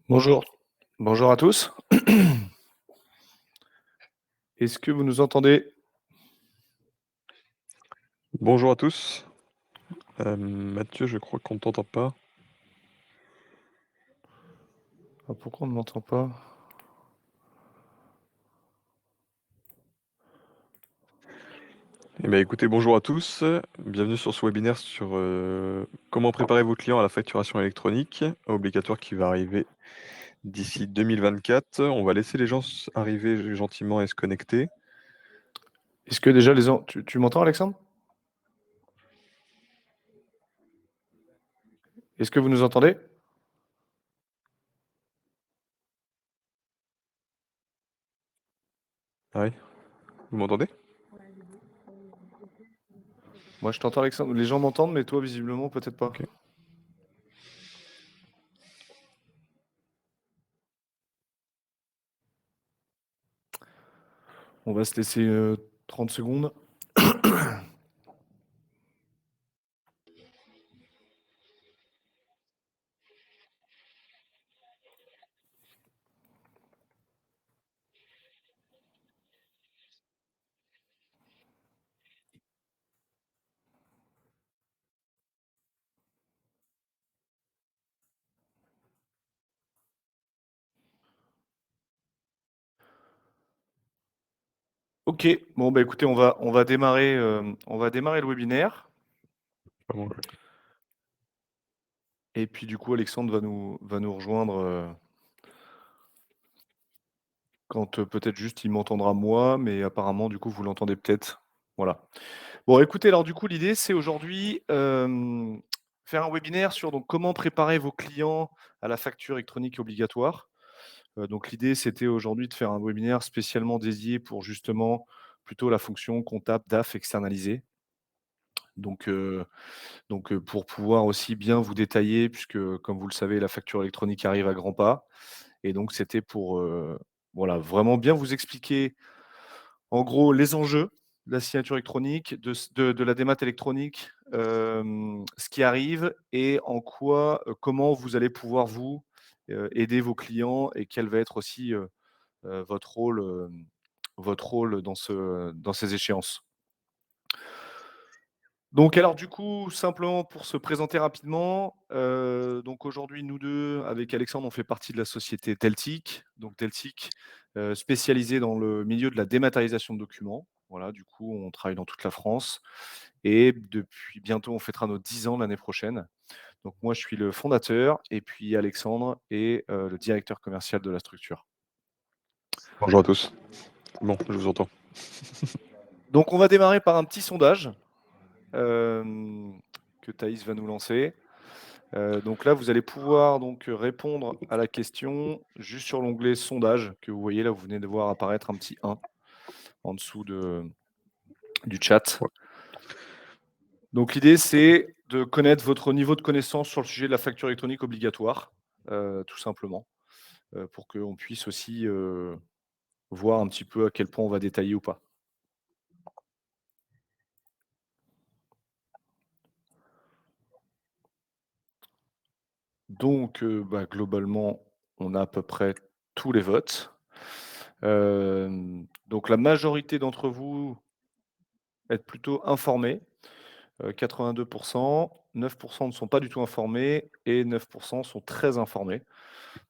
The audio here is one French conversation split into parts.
Bonjour. Bonjour à tous. Est-ce que vous nous entendez? Bonjour à tous. Mathieu, je crois qu'on ne t'entend pas. Ah, pourquoi on ne m'entend pas? Eh bien, écoutez, bonjour à tous. Bienvenue sur ce webinaire sur comment préparer vos clients à la facturation électronique obligatoire qui va arriver d'ici 2024. On va laisser les gens arriver gentiment et se connecter. Est-ce que déjà les en tu m'entends Alexandre? Est-ce que vous nous entendez? Ah oui, vous m'entendez? Moi je t'entends Alexandre, les gens m'entendent, mais toi visiblement peut-être pas. Ok. On va se laisser 30 secondes. OK, bon bah écoutez, on va démarrer le webinaire Pas bon. et puis du coup Alexandre va nous rejoindre, quand, peut-être juste il m'entendra moi, mais apparemment du coup vous l'entendez peut-être. Voilà. Bon, écoutez, alors du coup, l'idée, c'est aujourd'hui, faire un webinaire sur donc comment préparer vos clients à la facture électronique obligatoire. Donc l'idée, c'était aujourd'hui de faire un webinaire spécialement dédié pour justement plutôt la fonction comptable DAF externalisée. Donc, pour pouvoir aussi bien vous détailler puisque comme vous le savez, la facture électronique arrive à grands pas et donc c'était pour, voilà, vraiment bien vous expliquer en gros, les enjeux de la signature électronique, de la démat électronique, ce qui arrive et en quoi, comment vous allez pouvoir vous, aider vos clients et quel va être aussi, votre rôle dans ces échéances. Donc alors du coup, simplement pour se présenter rapidement, donc aujourd'hui nous 2 avec Alexandre, on fait partie de la société Deltic. Donc Deltic, spécialisée dans le milieu de la dématérialisation de documents. Voilà, du coup, on travaille dans toute la France et depuis bientôt, on fêtera nos 10 ans l'année prochaine. Donc moi, je suis le fondateur et puis Alexandre est, le directeur commercial de la structure. Bonjour à tous. Bon, je vous entends. Donc on va démarrer par un petit sondage, que Thaïs va nous lancer. Donc là, vous allez pouvoir donc répondre à la question juste sur l'onglet sondage que vous voyez là, vous venez de voir apparaître un petit 1 en dessous du chat. Ouais. Donc l'idée, c'est de connaître votre niveau de connaissance sur le sujet de la facture électronique obligatoire, tout simplement, pour qu'on puisse aussi voir un petit peu à quel point on va détailler ou pas. Donc, globalement, on a à peu près tous les votes. Donc la majorité d'entre vous êtes plutôt informés, 82 9 ne sont pas du tout informés et 9 sont très informés.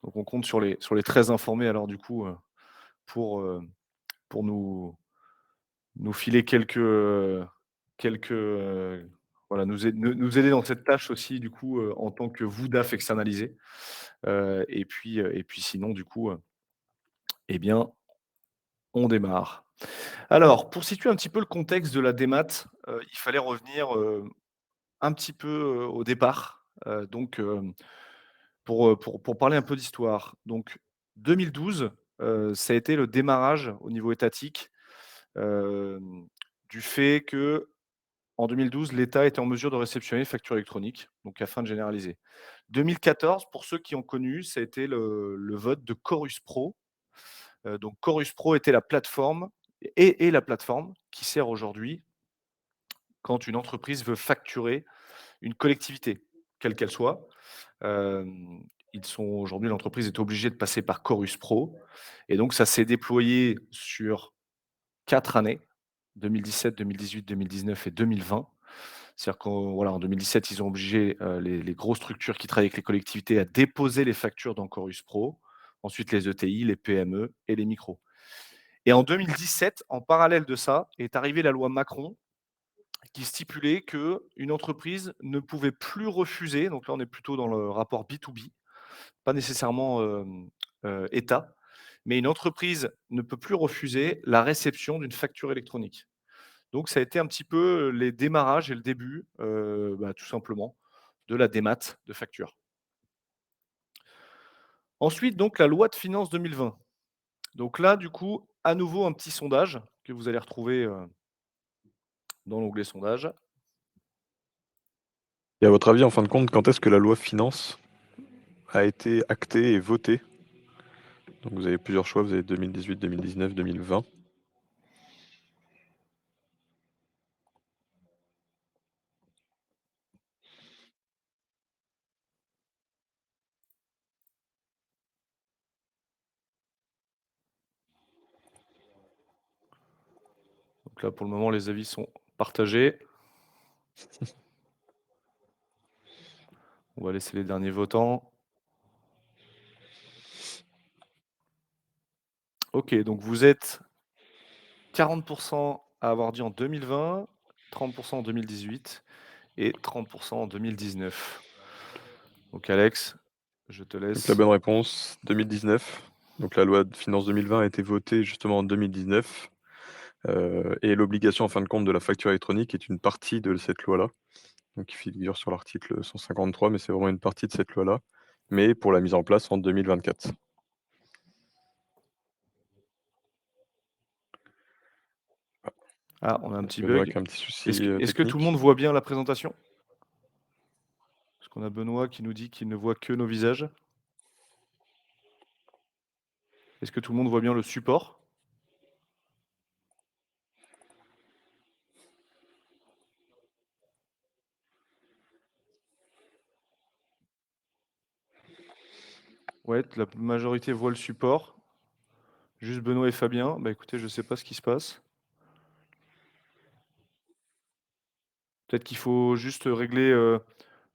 Donc on compte sur les très informés alors du coup, pour, pour nous filer quelques, voilà, nous aider dans cette tâche aussi du coup, en tant que vous DAF externalisé. Et puis sinon du coup, eh bien, on démarre. Alors, pour situer un petit peu le contexte de la démat, il fallait revenir, un petit peu, au départ. Donc, pour parler un peu d'histoire. Donc 2012, ça a été le démarrage au niveau étatique, du fait qu'en 2012, l'État était en mesure de réceptionner les factures électroniques, donc afin de généraliser. 2014, pour ceux qui ont connu, ça a été le vote de Chorus Pro. Donc Chorus Pro était la plateforme et la plateforme qui sert aujourd'hui quand une entreprise veut facturer une collectivité, quelle qu'elle soit. Ils sont aujourd'hui l'entreprise est obligée de passer par Chorus Pro et donc ça s'est déployé sur 4 années, 2017, 2018, 2019 et 2020. C'est-à-dire qu'en voilà, en 2017, ils ont obligé, les grosses structures qui travaillent avec les collectivités à déposer les factures dans Chorus Pro, ensuite les ETI, les PME et les micros. Et en 2017, en parallèle de ça, est arrivée la loi Macron qui stipulait qu'une entreprise ne pouvait plus refuser, donc là on est plutôt dans le rapport B2B, pas nécessairement, État, mais une entreprise ne peut plus refuser la réception d'une facture électronique. Donc ça a été un petit peu les démarrages et le début, tout simplement de la démat de facture. Ensuite donc la loi de finances 2020. Donc là du coup, à nouveau un petit sondage que vous allez retrouver, dans l'onglet sondage. Et à votre avis, en fin de compte, quand est-ce que la loi finance a été actée et votée? Donc vous avez plusieurs choix, vous avez 2018, 2019, 2020. Donc là pour le moment les avis sont partagés. On va laisser les derniers votants. OK, donc vous êtes 40 à avoir dit en 2020, 30 en 2018 et 30 en 2019. Donc Alex, je te Donc la laisse. bonne réponse, 2019. Donc la loi de finances 2020 a été votée justement en 2019. Et l'obligation en fin de compte de la facture électronique est une partie de cette loi-là, donc qui figure sur l'article 153, mais c'est vraiment une partie de cette loi-là, mais pour la mise en place en 2024. Ah, on a un Il y a petit Benoît bug. qui a un petit souci, Est-ce que tout le technique. monde voit bien la présentation? Parce qu'on a Benoît qui nous dit qu'il ne voit que nos visages. Est-ce que tout le monde voit bien le support? Ouais, la majorité voit le support. Juste Benoît et Fabien. Bah écoutez, je ne sais pas ce qui se passe. Peut-être qu'il faut juste régler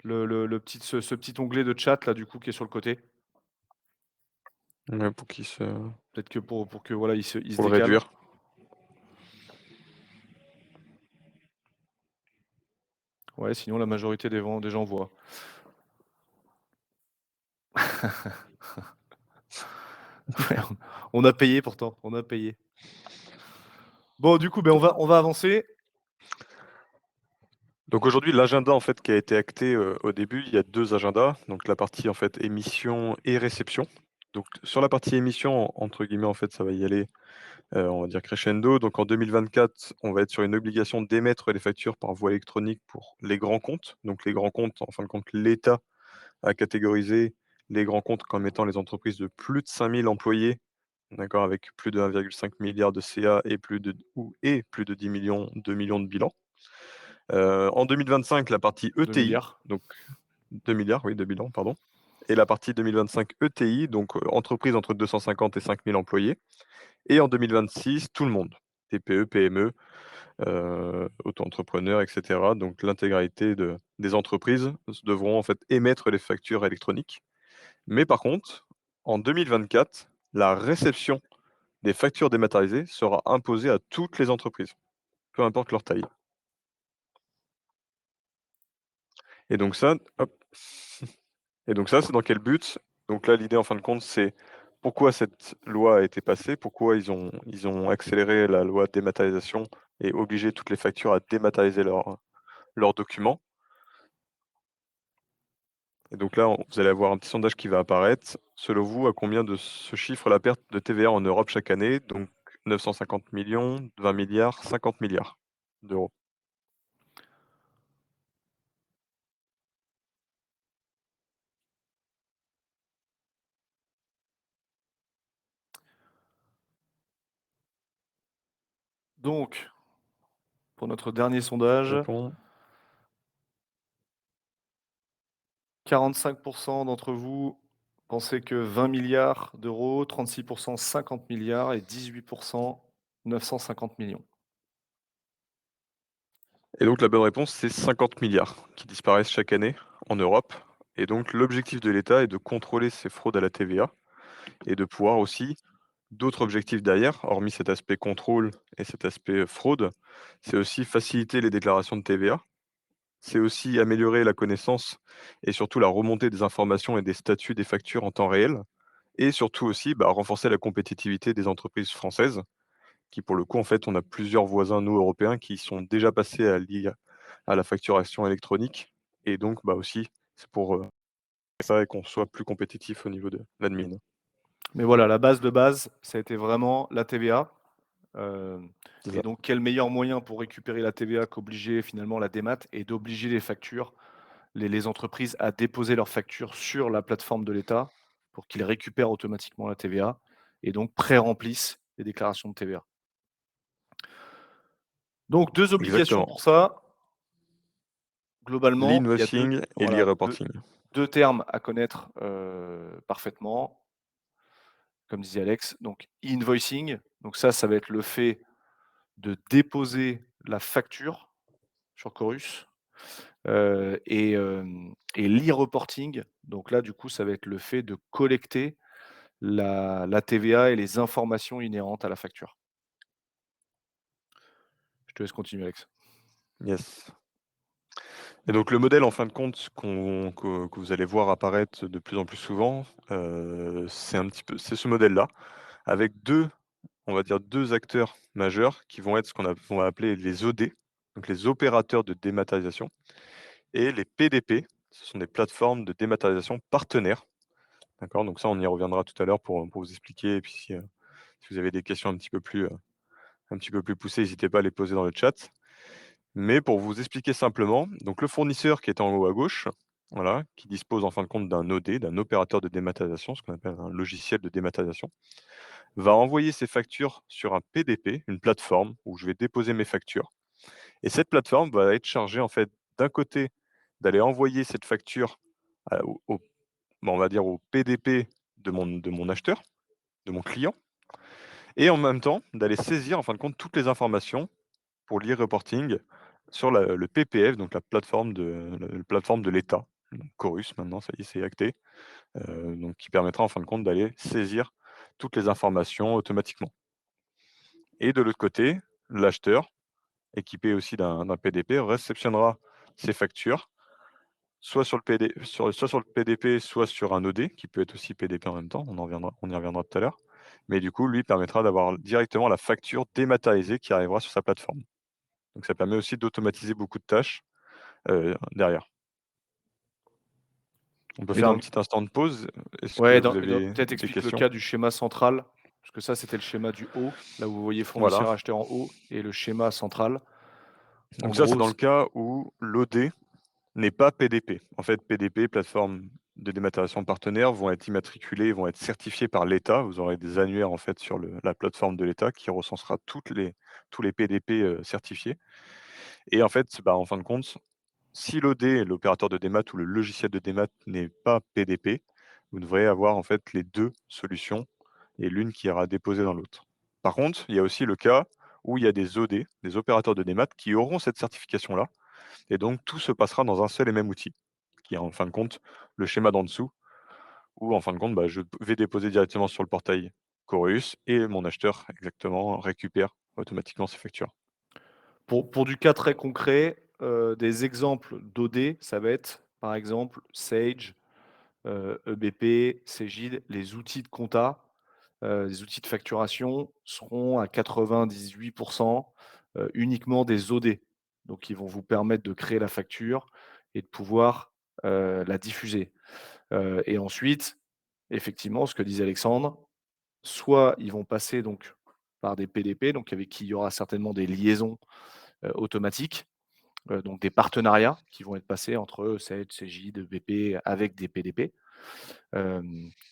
ce petit onglet de chat là du coup qui est sur le côté. Ouais, pour qu'il se Peut-être que pour que voilà, il se pour le décale. réduire. Ouais, sinon la majorité des gens voient. Ouais, on a payé pourtant, on a payé. Bon du coup, ben, on va avancer. Donc aujourd'hui, l'agenda en fait qui a été acté, au début, il y a 2 agendas, donc la partie en fait émission et réception. Donc sur la partie émission, entre guillemets, en fait, ça va y aller, on va dire crescendo. Donc en 2024, on va être sur une obligation d'émettre les factures par voie électronique pour les grands comptes. Donc les grands comptes, en fin de compte, l'État a catégorisé les grands comptes comme étant les entreprises de plus de 5 000 employés, d'accord? Avec plus de 1,5 milliard de CA et plus de 10 millions de bilan. En 2025, la partie 2 ETI, milliards. donc 2 milliards, oui, de bilan, pardon, et la partie 2025 ETI, donc entreprise entre 250 et 5 000 employés, et en 2026, tout le monde, TPE, PME, auto-entrepreneurs et cetera. Donc l'intégralité des entreprises devront en fait émettre les factures électroniques. Mais par contre, en 2024, la réception des factures dématérialisées sera imposée à toutes les entreprises, peu importe leur taille. Et donc ça, hop, et donc ça, c'est dans quel but? Donc là, l'idée en fin de compte, c'est pourquoi cette loi a été passée, pourquoi ils ont accéléré la loi de dématérialisation et obligé toutes les factures à dématérialiser leurs documents. Et donc là, vous allez avoir un petit sondage qui va apparaître. Selon vous, à combien de se chiffre la perte de TVA en Europe chaque année? Donc 950 millions, 20 milliards, 50 milliards d'euros. Donc, pour notre dernier Je sondage, réponds. 45 d'entre vous pensaient que 20 milliards d'euros, 36 50 milliards et 18 950 millions. Et donc la bonne réponse, c'est 50 milliards qui disparaissent chaque année en Europe. Et donc l'objectif de l'État est de contrôler ces fraudes à la TVA et de pouvoir aussi d'autres objectifs derrière, hormis cet aspect contrôle et cet aspect fraude, c'est aussi faciliter les déclarations de TVA. C'est aussi améliorer la connaissance et surtout la remontée des informations et des statuts des factures en temps réel. Et surtout aussi, renforcer la compétitivité des entreprises françaises, qui pour le coup, en fait, on a plusieurs voisins, nous, européens, qui sont déjà passés à à la facturation électronique. Et donc, aussi, c'est pour ça et qu'on soit plus compétitif au niveau de l'admin. Mais voilà, la base de base, ça a été vraiment la TVA. Hem C'est et ça. donc quel meilleur moyen pour récupérer la TVA qu'obliger finalement la démat et d'obliger les factures, les entreprises à déposer leurs factures sur la plateforme de l'État pour qu'ils récupèrent automatiquement la TVA et donc pré-remplissent les déclarations de TVA. Donc 2 obligations Exactement. pour ça. Globalement, il y a 2 L'invoicing et voilà, 2 l'e-reporting. 2 termes à connaître, parfaitement, comme disait Alex. Donc invoicing, donc ça va être le fait de déposer la facture sur Chorus, et l'e-reporting, donc là, du coup, ça va être le fait de collecter la TVA et les informations inhérentes à la facture. Je te laisse continuer, Alex. Yes. Et donc le modèle en fin de compte que vous allez voir apparaître de plus en plus souvent, c'est un petit peu c'est ce modèle-là, avec 2, on va dire 2 acteurs majeurs qui vont être ce on va appeler les OD, donc les opérateurs de dématérialisation et les PDP, ce sont des plateformes de dématérialisation partenaires, d'accord? Donc ça, on y reviendra tout à l'heure pour vous expliquer et puis si vous avez des questions un petit peu plus poussées, n'hésitez pas à les poser dans le chat. Mais pour vous expliquer simplement, donc le fournisseur qui est en haut à gauche, voilà, qui dispose en fin de compte d'un OD, d'un opérateur de dématérialisation, ce qu'on appelle un logiciel de dématérialisation, va envoyer ses factures sur un PDP, une plateforme où je vais déposer mes factures. Et cette plateforme va être chargée en fait d'un côté d'aller envoyer cette facture on va dire au PDP de mon acheteur, de mon client, et en même temps d'aller saisir en fin de compte toutes les informations pour l'e-reporting sur le PPF, donc la plateforme de l'État, donc Chorus maintenant, ça y est, c'est acté, donc qui permettra en fin de compte d'aller saisir toutes les informations automatiquement. Et de l'autre côté, l'acheteur, équipé aussi d'un PDP, réceptionnera ses factures, soit sur le PDP, soit sur un OD, qui peut être aussi PDP en même temps, on y reviendra tout à l'heure. Mais du coup, lui permettra d'avoir directement la facture dématérialisée qui arrivera sur sa plateforme. Donc ça permet aussi d'automatiser beaucoup de tâches, derrière. On peut Et faire un dans petit instant de pause. Est-ce que ouais, vous dans avez peut-être des explique le questions? cas du schéma central, parce que ça, c'était le schéma du haut, là où vous voyez Voilà. fournisseur, acheteur en haut et le schéma central. En Donc ça, c'est gros, dans le c cas où l'OD n'est pas PDP. En fait, PDP, plateforme de dématérialisation partenaire, vont être immatriculés, vont être certifiés par l'État. Vous aurez des annuaires, en fait, sur la plateforme de l'État qui recensera tous les PDP, certifiés et en fait, en fin de compte, si l'OD, l'opérateur de démat ou le logiciel de démat n'est pas PDP, vous devrez avoir en fait les 2 solutions et l'une qui ira déposer dans l'autre. Par contre, il y a aussi le cas où il y a des OD, des opérateurs de démat qui auront cette certification-là et donc tout se passera dans un seul et même outil, qui est en fin de compte le schéma d'en dessous où en fin de compte, je vais déposer directement sur le portail Chorus et mon acheteur exactement récupère automatiquement ses factures. pour du cas très concret, des exemples d'OD, ça va être, par exemple, Sage, EBP, Cegid, les outils de compta, les outils de facturation seront à 98 uniquement des OD. Donc ils vont vous permettre de créer la facture et de pouvoir, la diffuser. Et ensuite, effectivement, ce que disait Alexandre, soit ils vont passer donc par des PDP, donc avec qui il y aura certainement des liaisons, automatiques, donc des partenariats qui vont être passés entre Sage, Cegid, BP avec des PDP.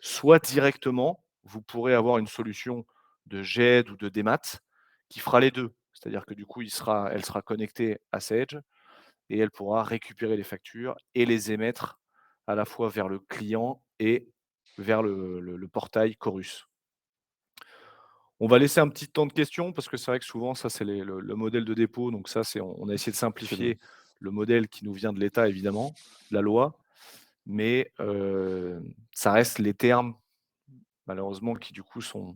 Soit directement, vous pourrez avoir une solution de GED ou de démat qui fera les 2. C'est-à-dire que du coup, elle sera connectée à Sage et elle pourra récupérer les factures et les émettre à la fois vers le client et vers le portail Chorus. On va laisser un petit temps de questions parce que c'est vrai que souvent ça c'est le modèle de dépôt, donc ça c'est on a essayé de C'est bien. simplifier le modèle qui nous vient de l'État évidemment, la loi, mais ça reste les termes malheureusement qui du coup sont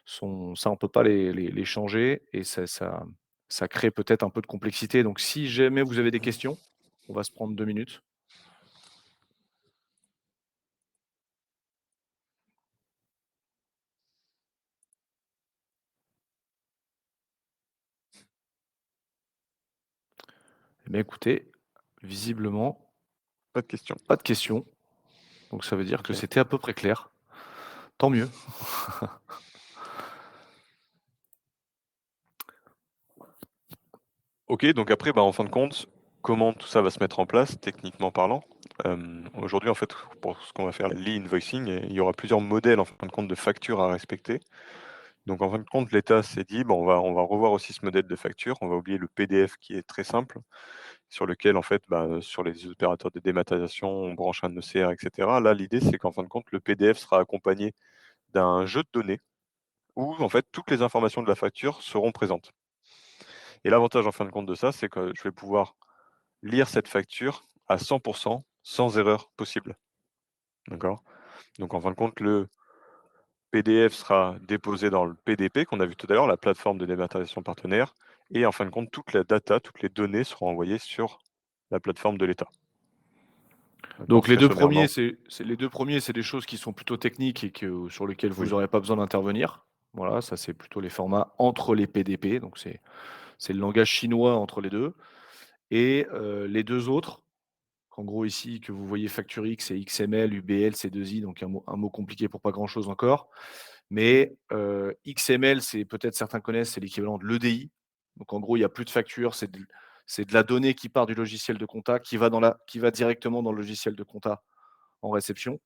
ça on peut pas les changer et ça crée peut-être un peu de complexité. Donc si jamais vous avez des questions, on va se prendre 2 minutes. Eh bien écoutez, visiblement Pas de questions. pas de questions, donc ça veut dire que OK. c'était à peu près clair. Tant mieux. OK, donc après, bah, en fin de compte, comment tout ça va se mettre en place techniquement parlant? Aujourd'hui, en fait, pour ce qu'on va faire l'e-invoicing, il y aura plusieurs modèles en fin de compte de factures à respecter. Donc en fin de compte, l'État s'est dit: «Bon, on va revoir aussi ce modèle de facture, on va oublier le PDF qui est très simple, sur lequel en fait, bah, sur les opérateurs de dématérialisation, on branche un ECR et cetera». Là, l'idée, c'est qu'en fin de compte, le PDF sera accompagné d'un jeu de données où en fait toutes les informations de la facture seront présentes. Et l'avantage en fin de compte de ça, c'est que je vais pouvoir lire cette facture à 100 sans erreur possible. D'accord? Donc en fin de compte, le PDF sera déposé dans le PDP qu'on a vu tout à l'heure, la plateforme de dématérialisation partenaire et en fin de compte, toute la data, toutes les données seront envoyées sur la plateforme de l'État. D'accord? Donc les Très 2 premiers, sommairement, c'est les 2 premiers, c'est des choses qui sont plutôt techniques et sur lesquelles vous oui, n'aurez pas besoin d'intervenir. Voilà, ça c'est plutôt les formats entre les PDP, donc c'est le langage chinois entre les 2. Et les 2 autres, qu'en gros ici que vous voyez Facturix et XML, UBL, C2I, donc un mot compliqué pour pas grand chose encore. Mais XML, c'est peut-être certains connaissent, c'est l'équivalent de l'EDI. Donc en gros, il y a plus de facture, c'est de la donnée qui part du logiciel de compta, qui va directement dans le logiciel de compta en réception.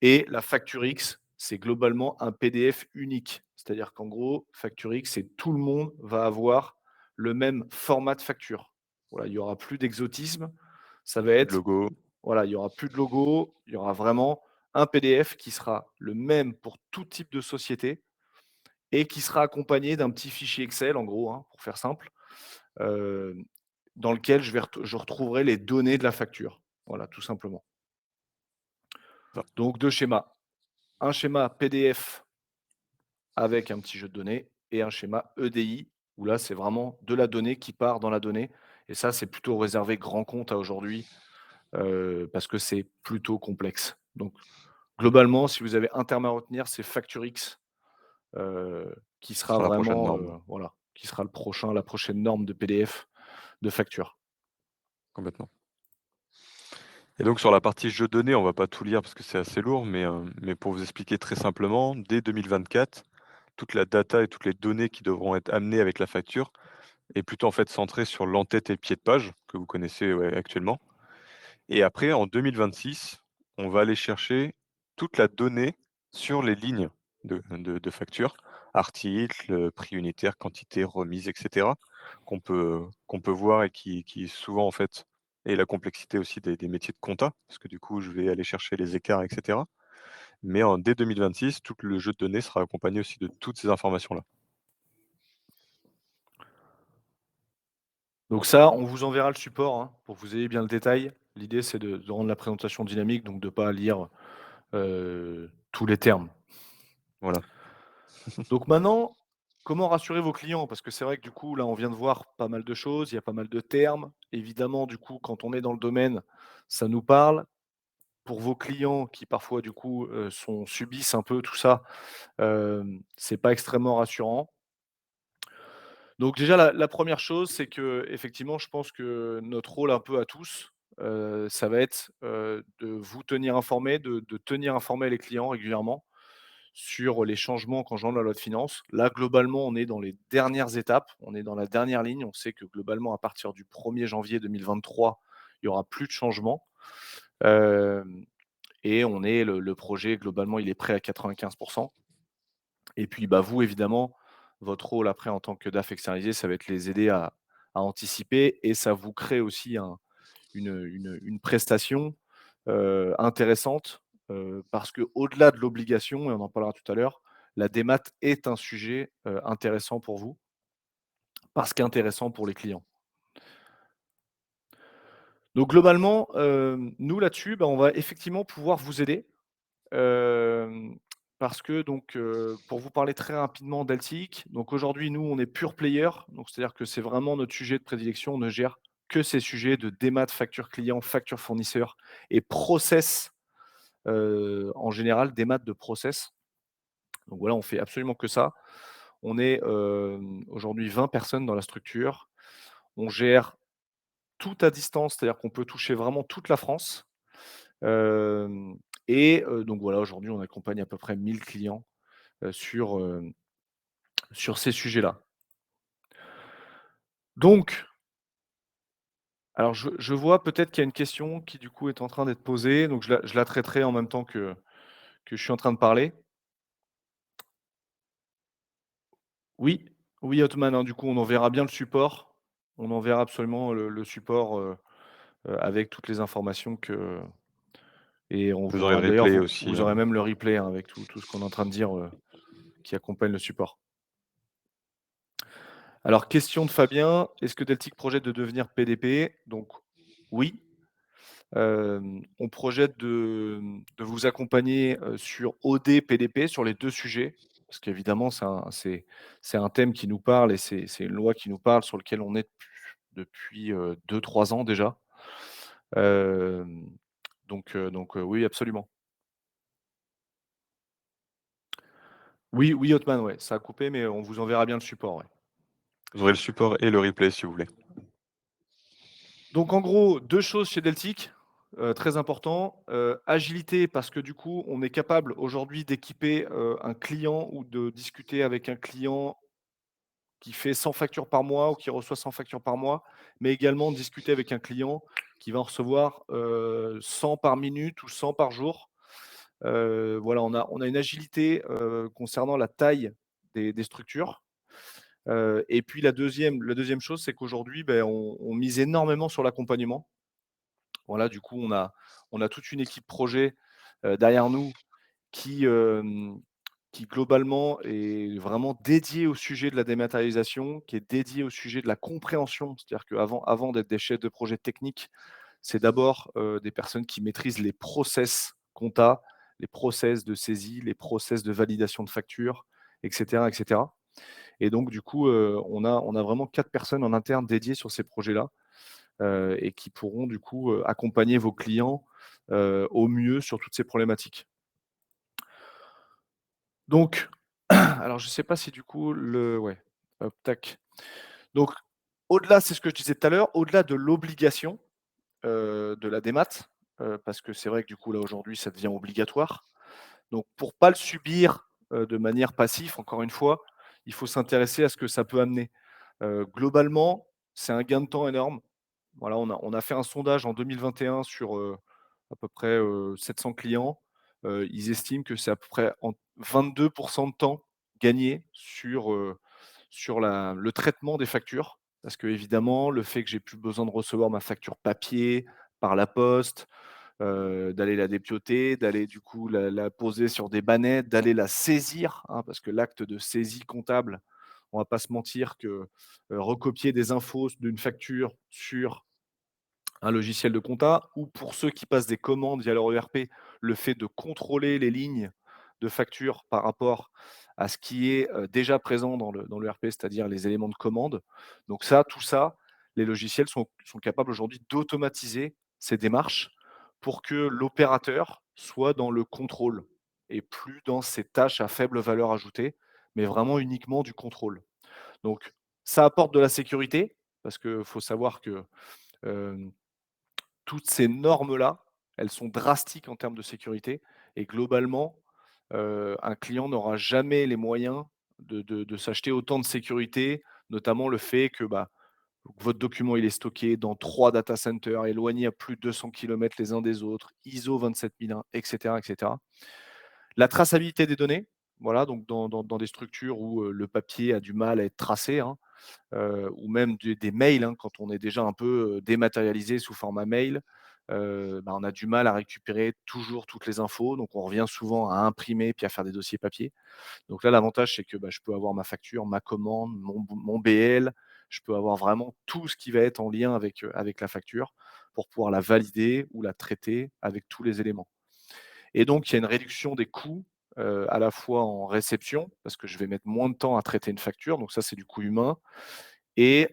Et la facture X, c'est globalement un PDF unique. C'est-à-dire qu'en gros, facture X, c'est tout le monde va avoir le même format de facture. Voilà, il y aura plus d'exotisme. Ça va plus de être, logo, voilà, il y aura plus de logo, il y aura vraiment un PDF qui sera le même pour tout type de société et qui sera accompagné d'un petit fichier Excel, en gros, hein, pour faire simple, heu, dans lequel je retrouverai les données de la facture. Voilà, tout simplement. ça, Donc 2 schémas. Un schéma PDF avec un petit jeu de données et un schéma EDI où là, c'est vraiment de la donnée qui part dans la donnée et ça, c'est plutôt réservé grand compte à aujourd'hui, parce que c'est plutôt complexe. Donc OK. globalement, si vous avez un terme à retenir, c'est FactureX, qui Ce sera sera la prochaine vraiment, norme, voilà, qui sera la prochaine norme de PDF de facture. complètement. Et donc sur la partie jeux de données, on va pas tout lire parce que c'est assez lourd, mais pour vous expliquer très simplement, dès 2024, toute la data et toutes les données qui devront être amenées avec la facture est plutôt en fait centrée sur l'entête et le pied de page que vous connaissez, ouais, actuellement. Et après en 2026, on va aller chercher toute la donnée sur les lignes de facture, articles, prix unitaire, quantité, remise et cetera, qu'on peut voir et qui souvent en fait est la complexité aussi des métiers de compta, parce que du coup je vais aller chercher les écarts et cetera. Mais dès 2026, tout le jeu de données sera accompagné aussi de toutes ces informations-là. Donc ça, on vous enverra le support, hein, pour que vous ayez bien le détail. L'idée, c'est de rendre la présentation dynamique, donc de ne pas lire, tous les termes. Voilà, Donc maintenant, comment rassurer vos clients? Parce que c'est vrai que du coup, là, on vient de voir pas mal de choses, il y a pas mal de termes. Évidemment, du coup, quand on est dans le domaine, ça nous parle. Pour vos clients qui parfois, du coup, subissent un peu tout ça, c'est pas extrêmement rassurant. Donc déjà, la 1 chose, c'est que effectivement, je pense que notre rôle un peu à tous, ça va être, de vous tenir informés, de tenir informés les clients régulièrement sur les changements qu'engendre la loi de finances. Là, globalement, on est dans les dernières étapes, on est dans la dernière ligne. On sait que globalement, à partir du 1er janvier 2023, il y aura plus de changements. Hem Et on est le projet globalement, il est prêt à 95. Et puis, bah, vous évidemment, votre rôle après en tant que DAF externalisé, ça va être les aider à anticiper et ça vous crée aussi une prestation intéressante, parce qu'au-delà de l'obligation et on en parlera tout à l'heure, la démat est un sujet, intéressant pour vous, parce qu'intéressant pour les clients. Donc globalement, nous là-dessus, bah, on va effectivement pouvoir vous aider, hem, parce que donc, pour vous parler très rapidement d'Altic, donc aujourd'hui nous on est pure player, donc c'est-à-dire que c'est vraiment notre sujet de prédilection. On ne gère que ces sujets de démat, facture client, facture fournisseur et process, en général démat de process. Donc voilà, on fait absolument que ça. On est, aujourd'hui 20 personnes dans la structure. On gère tout à distance, c'est-à-dire qu'on peut toucher vraiment toute la France. Hem donc voilà, aujourd'hui, on accompagne à peu près 1000 clients, sur ces sujets-là. Donc, alors je vois peut-être qu'il y a une question qui, du coup, est en train d'être posée, donc je la traiterai en même temps que je suis en train de parler. Oui, oui, Hotman, hein, du coup, on enverra bien le support. On enverra absolument le support, avec toutes les informations que et on Vous aurez le vous d'ailleurs, replay aussi, vous aurez même le replay, hein, avec tout ce qu'on est en train de dire, qui accompagne le support. Alors, question de Fabien, est-ce que Deltic projette de devenir PDP? Donc oui, on projette de vous accompagner, sur OD, PDP, sur les 2 sujets, parce qu'évidemment c'est un thème qui nous parle et c'est une loi qui nous parle, sur lequel on est depuis, 2-3 ans déjà. Hem, oui, absolument. Oui, oui, Hotman, ouais, ça a coupé, mais on vous enverra bien le support, ouais. vous aurez le support et le replay si vous voulez. Donc en gros, 2 choses chez Deltic, très important, agilité parce que du coup, on est capable aujourd'hui d'équiper, un client ou de discuter avec un client qui fait 100 factures par mois ou qui reçoit 100 factures par mois, mais également discuter avec un client qui va en recevoir, 100 par minute ou 100 par jour. Voilà, on a une agilité, concernant la taille des structures. Et puis la deuxième chose, c'est qu'aujourd'hui, beh, on mise énormément sur l'accompagnement. Voilà, du coup, on a toute une équipe projet, derrière nous qui, qui globalement est vraiment dédiée au sujet de la dématérialisation, qui est dédiée au sujet de la compréhension. C'est-à-dire qu'avant d'être des chefs de projet techniques, c'est d'abord, des personnes qui maîtrisent les process compta, les process de saisie, les process de validation de factures, et cetera, et cetera. Et donc du coup, on a vraiment 4 personnes en interne dédiées sur ces projets-là, et qui pourront du coup, accompagner vos clients, au mieux sur toutes ces problématiques. Donc, alors je ne sais pas si du coup ouais, hop, tac. Donc au-delà, c'est ce que je disais tout à l'heure, au-delà de l'obligation, de la démat, parce que c'est vrai que du coup là aujourd'hui ça devient obligatoire. Donc pour pas le subir, de manière passive, encore une fois, il faut s'intéresser à ce que ça peut amener. Globalement, c'est un gain de temps énorme. Voilà, on a fait un sondage en 2021 sur, à peu près, 700 clients. Ils estiment que c'est à peu près en 22 de temps gagné sur le traitement des factures. Parce qu'évidemment, le fait que j'ai plus besoin de recevoir ma facture papier, par la poste, d'aller la dépioter, d'aller du coup la poser sur des bannettes, d'aller la saisir, hein, parce que l'acte de saisie comptable, on va pas se mentir que, recopier des infos d'une facture sur un logiciel de compta ou pour ceux qui passent des commandes via leur ERP, le fait de contrôler les lignes de facture par rapport à ce qui est, déjà présent dans le l'ERP, c'est-à-dire les éléments de commande. Donc ça, tout ça, les logiciels sont capables aujourd'hui d'automatiser ces démarches pour que l'opérateur soit dans le contrôle et plus dans ces tâches à faible valeur ajoutée, mais vraiment uniquement du contrôle. Donc ça apporte de la sécurité parce qu'il faut savoir que, hem toutes ces normes-là, elles sont drastiques en termes de sécurité et globalement, un client n'aura jamais les moyens de s'acheter autant de sécurité, notamment le fait que, bah, votre document, il est stocké dans 3 data centers éloignés à plus de 200 kilomètres les uns des autres, ISO 27001 et cetera, et cetera. La traçabilité des données, voilà, donc dans des structures où, le papier a du mal à être tracé, hein, ou même des mails, hein, quand on est déjà un peu, dématérialisé sous format mail. on a du mal à récupérer toujours toutes les infos, donc on revient souvent à imprimer puis à faire des dossiers papier. Donc là, l'avantage, c'est que, je peux avoir ma facture, ma commande, mon BL, je peux avoir vraiment tout ce qui va être en lien avec la facture pour pouvoir la valider ou la traiter avec tous les éléments. Et donc il y a une réduction des coûts, à la fois en réception, parce que je vais mettre moins de temps à traiter une facture, donc ça, c'est du coût humain et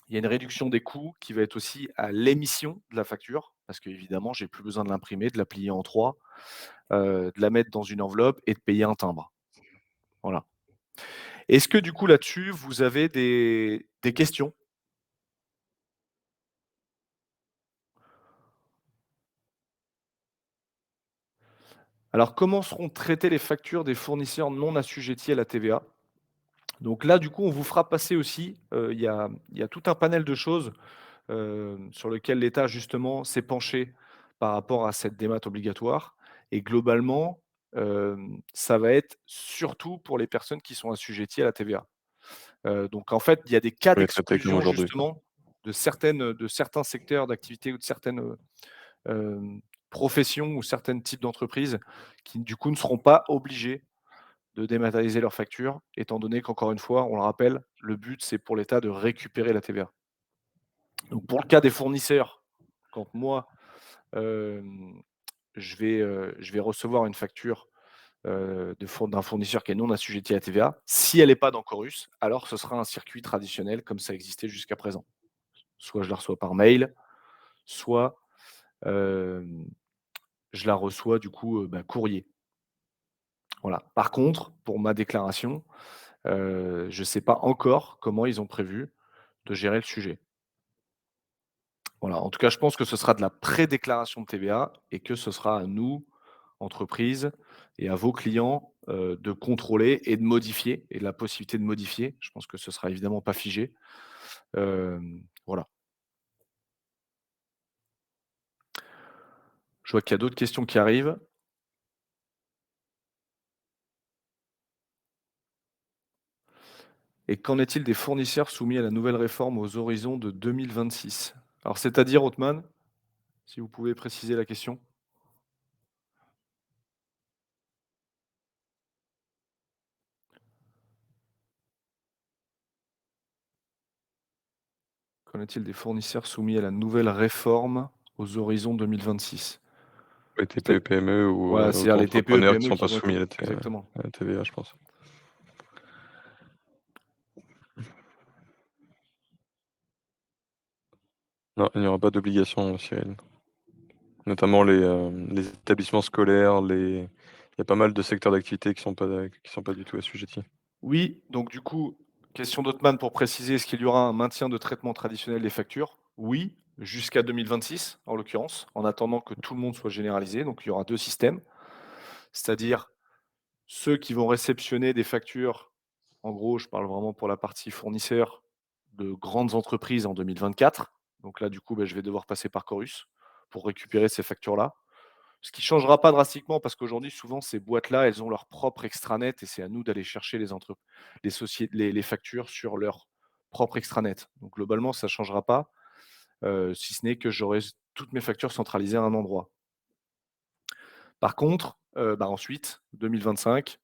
il y a une réduction des coûts qui va être aussi à l'émission de la facture, parce qu'évidemment, j'ai plus besoin de l'imprimer, de la plier en 3, de la mettre dans une enveloppe et de payer un timbre. Voilà. Est-ce que du coup là-dessus, vous avez des questions? Alors comment seront traitées les factures des fournisseurs non assujettis à la TVA? Donc là, du coup, on vous fera passer aussi, il y a tout un panel de choses, sur lequel l'État justement s'est penché par rapport à cette démat obligatoire et globalement, ça va être surtout pour les personnes qui sont assujetties à la TVA. Donc en fait, il y a des cas On est traité comme d'exclusion aujourd'hui, quoi. justement de certains secteurs d'activité ou de certaines, professions ou certains types d'entreprises qui du coup ne seront pas obligés de dématérialiser leurs factures, étant donné qu'encore une fois, on le rappelle, le but c'est pour l'État de récupérer la TVA. Donc pour le cas des fournisseurs, quand moi, hem, je vais recevoir une facture, d'un fournisseur qui est non assujetti à la TVA, si elle est pas dans Chorus, alors ce sera un circuit traditionnel comme ça existait jusqu'à présent. Soit je la reçois par mail, soit, hem, je la reçois du coup, courrier. Voilà. Par contre, pour ma déclaration, je ne sais pas encore comment ils ont prévu de gérer le sujet. Voilà, en tout cas, je pense que ce sera de la pré-déclaration de TVA et que ce sera à nous, entreprises et à vos clients, de contrôler et de modifier et de la possibilité de modifier. Je pense que ce sera évidemment pas figé. Voilà. Je vois qu'il y a d'autres questions qui arrivent. Et qu'en est-il des fournisseurs soumis à la nouvelle réforme aux horizons de 2026? Alors c'est-à-dire, Othman, si vous pouvez préciser la question? Qu'en est-il des fournisseurs soumis à la nouvelle réforme aux horizons 2026? Les C'est TPE, PME ou Voilà, c'est-à-dire les TPE, auto-entrepreneurs qui PME sont qui pas vont être soumis exactement. à la TVA, je pense. Non, il n'y aura pas d'obligation, Cyril. Notamment les établissements scolaires, il y a pas mal de secteurs d'activité qui sont pas du tout assujettis. Oui, donc du coup, question d'Othman pour préciser, est-ce qu'il y aura un maintien de traitement traditionnel des factures? Oui, jusqu'à 2026 en l'occurrence, en attendant que tout le monde soit généralisé. Donc il y aura 2 systèmes, c'est-à-dire ceux qui vont réceptionner des factures, en gros, je parle vraiment pour la partie fournisseur de grandes entreprises en 2024. Donc là, du coup, je vais devoir passer par Chorus pour récupérer ces factures-là. Ce qui ne changera pas drastiquement parce qu'aujourd'hui, souvent, ces boîtes-là, elles ont leur propre extranet et c'est à nous d'aller chercher les factures sur leur propre extranet. Donc globalement, ça ne changera pas, si ce n'est que j'aurai toutes mes factures centralisées à un endroit. Par contre, ensuite, 2025,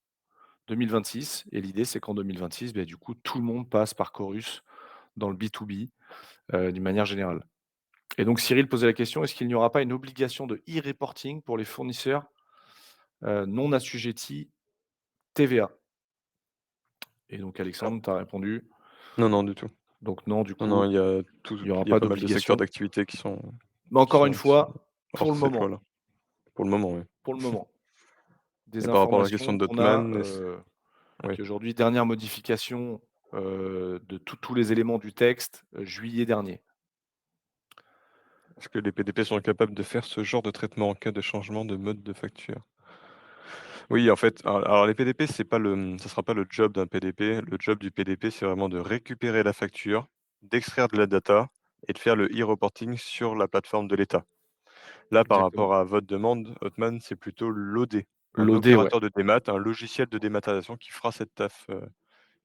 2026 et l'idée, c'est qu'en 2026, du coup, tout le monde passe par Chorus dans le B2B, d'une manière générale. Et donc Cyril posait la question: «Est-ce qu'il n'y aura pas une obligation de e-reporting pour les fournisseurs, non assujettis TVA?» Et donc Non. Alexandre, tu as répondu, Non, non, du tout. donc non, du Non, non, coup, il n'y aura il y a pas pas mal de secteurs d'obligation. d'activité Mais encore une qui sont fois, hors pour de le cette moment, loi-là. Pour le moment, oui. pour le moment, Et des par rapport à la question informations qu'on a, d'Otman, oui. qui aujourd'hui dernière modification, de tous les éléments du texte, juillet dernier. Est-ce que les PDP sont capables de faire ce genre de traitement en cas de changement de mode de facture? Oui, en fait, alors les PDP, c'est pas ça sera pas le job d'un PDP. Le job du PDP, c'est vraiment de récupérer la facture, d'extraire de la data et de faire le e-reporting sur la plateforme de l'État. Là, par Exactement. rapport à votre demande, Hotman, c'est plutôt l'OD, un L'OD, ouais. opérateur de démat, un logiciel de dématérialisation qui fera cette taf,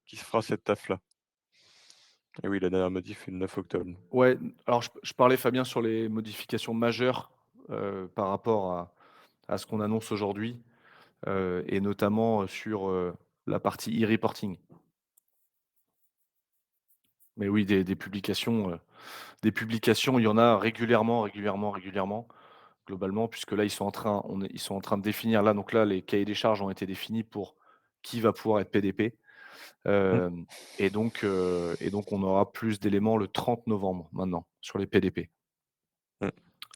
qui fera cette taf-là. Et oui, la dernière modif est le 9 octobre. Ouais, alors je parlais Fabien sur les modifications majeures, par rapport à ce qu'on annonce aujourd'hui, et notamment, sur, la partie e-reporting. Mais oui, des publications, il y en a régulièrement, régulièrement, régulièrement, globalement, puisque là, ils sont en train de définir là, donc là, les cahiers des charges ont été définis pour qui va pouvoir être PDP. Mmh, Hem et donc on aura plus d'éléments le 30 novembre maintenant sur les PDP. mmh.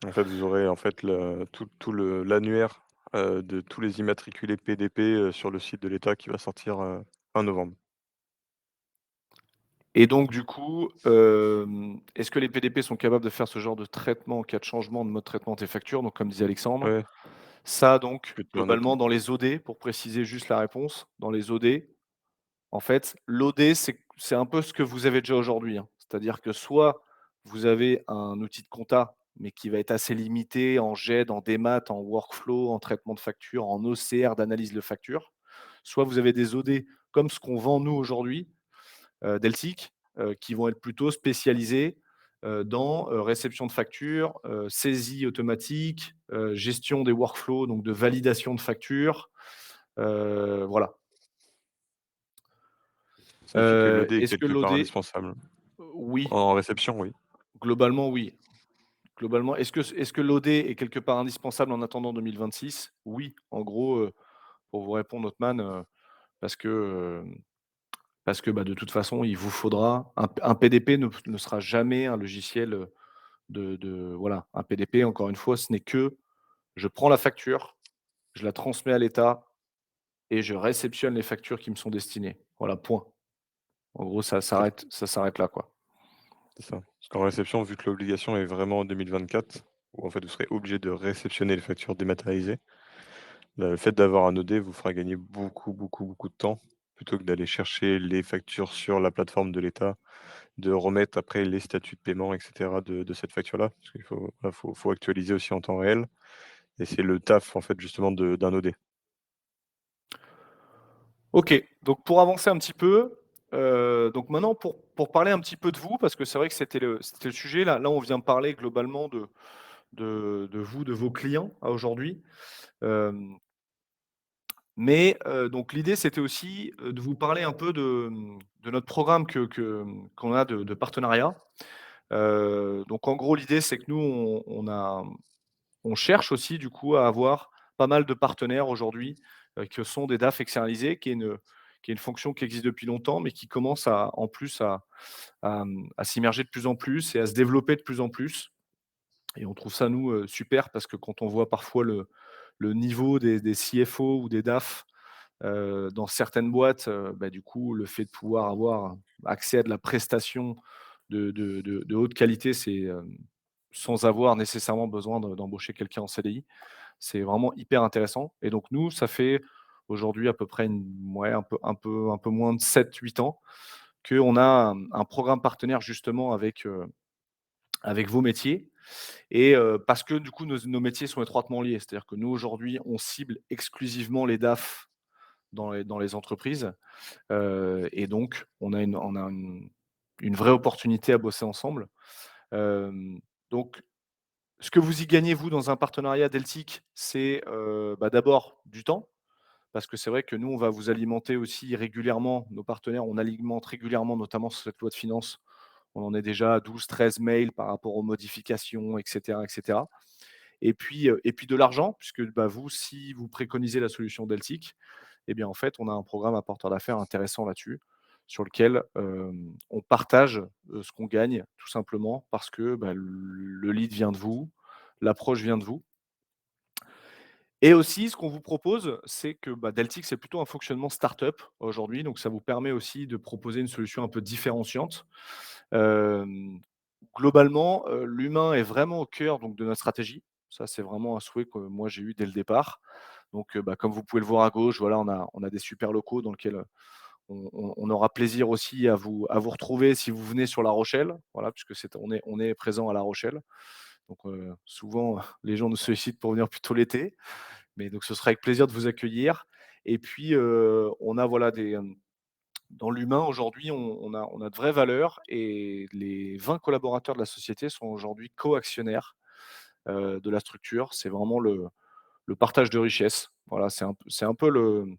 En fait, vous aurez en fait le tout le l'annuaire, de tous les immatriculés PDP, sur le site de l'État qui va sortir, fin novembre. Et donc du coup, est-ce que les PDP sont capables de faire ce genre de traitement en cas de changement de mode de traitement de tes factures? Donc comme disait Alexandre, Ouais, ça tu donc peux tenir note. globalement dans les OD, pour préciser juste la réponse, dans les OD, en fait, l'OD c'est un peu ce que vous avez déjà aujourd'hui, hein. C'est-à-dire que soit vous avez un outil de compta, mais qui va être assez limité en GED, en démat, en workflow, en traitement de facture, en OCR d'analyse de facture. Soit vous avez des OD comme ce qu'on vend nous aujourd'hui, Deltic, qui vont être plutôt spécialisés, dans, réception de factures, saisie automatique, gestion des workflows, donc de validation de factures, voilà. Ça signifie que l'OD est Est-ce que quelque part l'OD indispensable. oui, En réception, oui. globalement oui. Globalement, est-ce que l'OD est quelque part indispensable en attendant 2026? Oui, en gros, pour vous répondre Hotman, parce que, bah, de toute façon, il vous faudra un PDP ne sera jamais un logiciel, voilà, un PDP encore une fois, ce n'est que je prends la facture, je la transmets à l'État et je réceptionne les factures qui me sont destinées. Voilà, point. En gros, Ça ça s'arrête là, quoi. c'est ça. Parce qu'en réception, vu que l'obligation est vraiment en 2024, où en fait vous serez obligé de réceptionner les factures dématérialisées, le fait d'avoir un OD vous fera gagner beaucoup, beaucoup, beaucoup de temps, plutôt que d'aller chercher les factures sur la plateforme de l'État, de remettre après les statuts de paiement et cetera de cette facture-là. Parce qu'il faut, voilà, faut actualiser aussi en temps réel et c'est le taf en fait justement de d'un OD. OK, donc pour avancer un petit peu, donc maintenant pour parler un petit peu de vous, parce que c'est vrai que c'était le sujet, là on vient parler globalement de vous, de vos clients à aujourd'hui. Hem, mais donc l'idée c'était aussi, de vous parler un peu de notre programme qu'on a de partenariat. Donc en gros, l'idée, c'est que nous, on cherche aussi du coup à avoir pas mal de partenaires aujourd'hui, que sont des DAF externalisés, qui est une fonction qui existe depuis longtemps, mais qui commence en plus à s'immerger de plus en plus et à se développer de plus en plus. Et on trouve ça nous, super parce que quand on voit parfois le niveau des CFO ou des DAF, dans certaines boîtes, bah, du coup, le fait de pouvoir avoir accès à de la prestation de haute qualité, sans avoir nécessairement besoin d'embaucher quelqu'un en CDI. C'est vraiment hyper intéressant et donc nous, ça fait aujourd'hui à peu près un peu moins de 7-8 ans qu'on a un programme partenaire justement avec vos métiers et parce que du coup nos métiers sont étroitement liés. C'est-à-dire que nous aujourd'hui, on cible exclusivement les DAF dans les entreprises. Et donc on a une vraie opportunité à bosser ensemble. Hem, donc ce que vous y gagnez, vous, dans un partenariat Deltic, c'est, bah, d'abord du temps, parce que c'est vrai que nous, on va vous alimenter aussi régulièrement, nos partenaires, on alimente régulièrement, notamment sur cette loi de finances. On en est déjà à 12-13 mails par rapport aux modifications et cetera et cetera. Et puis de l'argent, puisque, bah, vous, si vous préconisez la solution Deltic, eh bien, en fait, on a un programme apporteur d'affaires intéressant là-dessus, sur lequel, on partage, ce qu'on gagne, tout simplement parce que, bah, le lead vient de vous, l'approche vient de vous. Et aussi, ce qu'on vous propose, c'est que, bah, Deltic, c'est plutôt un fonctionnement start-up aujourd'hui, donc ça vous permet aussi de proposer une solution un peu différenciante. Hem, Globalement, l'humain est vraiment au cœur donc de notre stratégie. Ça, c'est vraiment un souhait que moi j'ai eu dès le départ. Donc, bah, comme vous pouvez le voir à gauche, voilà, on a des super locaux dans lesquels, on aura plaisir aussi à vous retrouver si vous venez sur La Rochelle, voilà, puisque on est présent à La Rochelle. Donc, souvent, les gens nous sollicitent pour venir plutôt l'été, mais donc ce sera avec plaisir de vous accueillir et puis, on a voilà dans l'humain aujourd'hui, on a de vraies valeurs et les 20 collaborateurs de la société sont aujourd'hui coactionnaires, de la structure. C'est vraiment le partage de richesses. Voilà, c'est un peu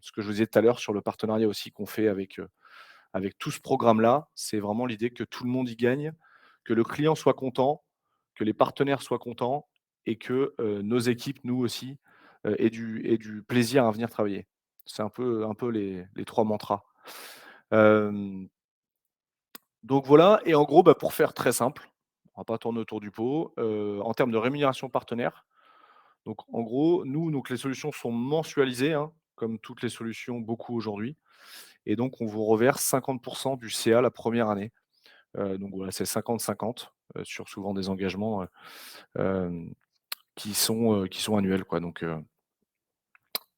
ce que je vous disais tout à l'heure sur le partenariat aussi qu'on fait avec tout ce programme-là. C'est vraiment l'idée que tout le monde y gagne, que le client soit content, que les partenaires soient contents et que, nos équipes, nous aussi, aient du plaisir à venir travailler. C'est un peu les 3 mantras. Hem, donc voilà et en gros, bah, pour faire très simple, on va pas tourner autour du pot, en termes de rémunération partenaire, donc en gros, nous, donc les solutions sont mensualisées, hein, comme toutes les solutions, beaucoup aujourd'hui et donc on vous reverse 50 du CA la première année. Donc voilà, c'est 50-50, sur souvent des engagements, hem, qui sont annuels quoi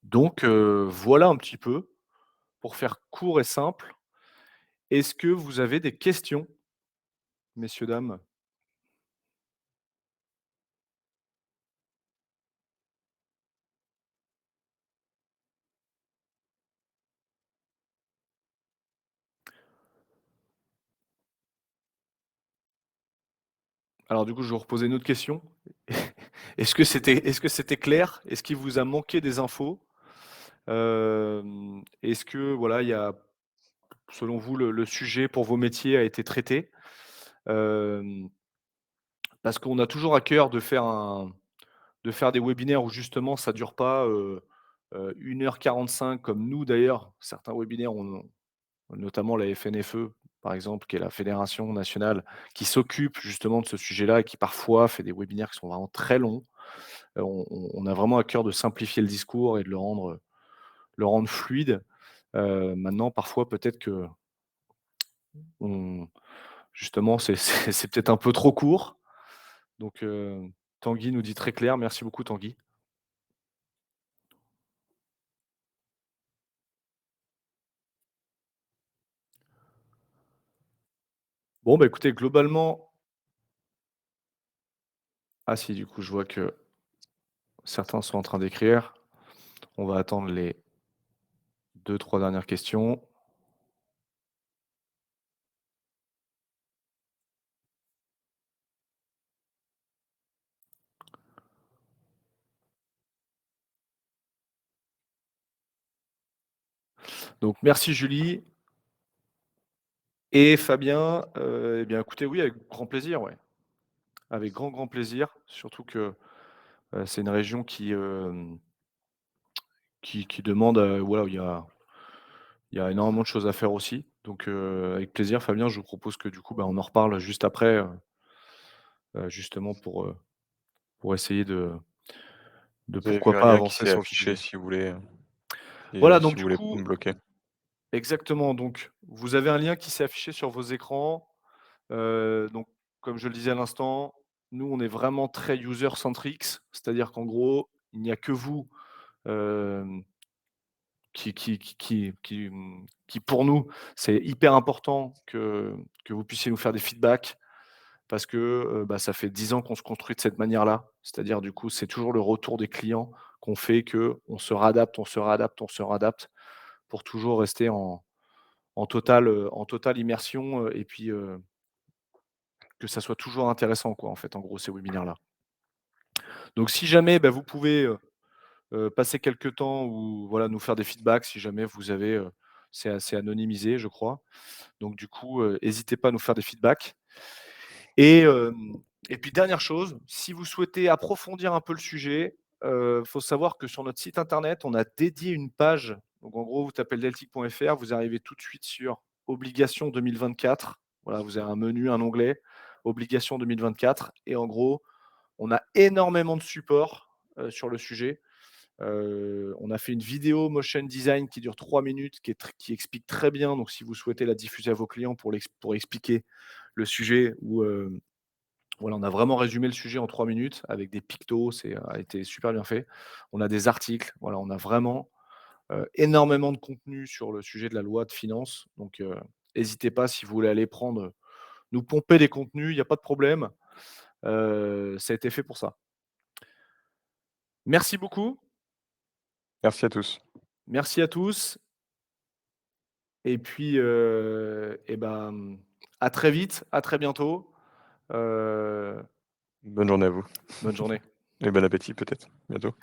donc voilà un petit peu pour faire court et simple. Est-ce que vous avez des questions, messieurs, dames? Alors du coup, je vais vous reposer une autre question. Est-ce que c'était clair? Est-ce qu'il vous a manqué des infos? Est-ce que voilà, il y a selon vous le sujet pour vos métiers a été traité? Hem, Parce qu'on a toujours à cœur de faire des webinaires où justement ça dure pas, 1 h 45 comme nous d'ailleurs, certains webinaires ont notamment la FNFE par exemple, qui est la fédération nationale qui s'occupe justement de ce sujet-là et qui parfois fait des webinaires qui sont vraiment très longs. On a vraiment à cœur de simplifier le discours et de le rendre fluide. Maintenant parfois peut-être qu'on justement c'est peut-être un peu trop court donc Tanguy nous dit très clair. Merci beaucoup Tanguy. Bon bah écoutez globalement ah si du coup je vois que certains sont en train d'écrire. On va attendre les 2-3 dernières questions. Donc merci Julie et Fabien, et bien écoutez, oui, avec grand plaisir, ouais. Avec grand, grand plaisir, surtout que, c'est une région qui demande, voilà, où il y a énormément de choses à faire aussi. Donc, avec plaisir Fabien, je vous propose que du coup, bah, on en reparle juste après, justement pour essayer de Vous avez vu pourquoi un pas lien qui avancer s'est sur le affiché sujet. si vous voulez, Voilà, et donc si vous du voulez pas coup me bloquer. exactement, donc vous avez un lien qui s'est affiché sur vos écrans. Donc comme je le disais à l'instant, nous on est vraiment très user centrics, c'est-à-dire qu'en gros, il n'y a que vous, hem, qui pour nous, c'est hyper important que vous puissiez nous faire des feedbacks parce que, bah, ça fait 10 ans qu'on se construit de cette manière-là. C'est-à-dire du coup, c'est toujours le retour des clients qu'on fait qu'on se réadapte, on se réadapte, on se réadapte pour toujours rester en totale immersion, et puis, que ça soit toujours intéressant quoi, en fait, en gros, ces webinaires-là. Donc si jamais, bah, vous pouvez, passer quelque temps ou voilà, nous faire des feedbacks si jamais vous avez, c'est assez anonymisé, je crois. Donc du coup, hésitez pas à nous faire des feedbacks et puis dernière chose, si vous souhaitez approfondir un peu le sujet, faut savoir que sur notre site internet, on a dédié une page. Donc en gros, vous tapez deltic.fr, vous arrivez tout de suite sur obligations 2024. Voilà, vous avez un menu, un onglet, obligations 2024 et en gros, on a énormément de supports, sur le sujet. On a fait une vidéo motion design qui dure 3 minutes, qui explique très bien, donc si vous souhaitez la diffuser à vos clients pour expliquer le sujet ou, voilà, on a vraiment résumé le sujet en 3 minutes avec des pictos, c'est a été super bien fait. On a des articles, voilà, on a vraiment, énormément de contenu sur le sujet de la loi de finances, donc hésitez pas si vous voulez aller prendre, nous pomper des contenus, il y a pas de problème, ça a été fait pour ça. Merci beaucoup, Merci à tous. merci à tous et puis, à très vite, à très bientôt, heu, Bonne journée à vous bonne journée. et bon appétit peut-être, bientôt.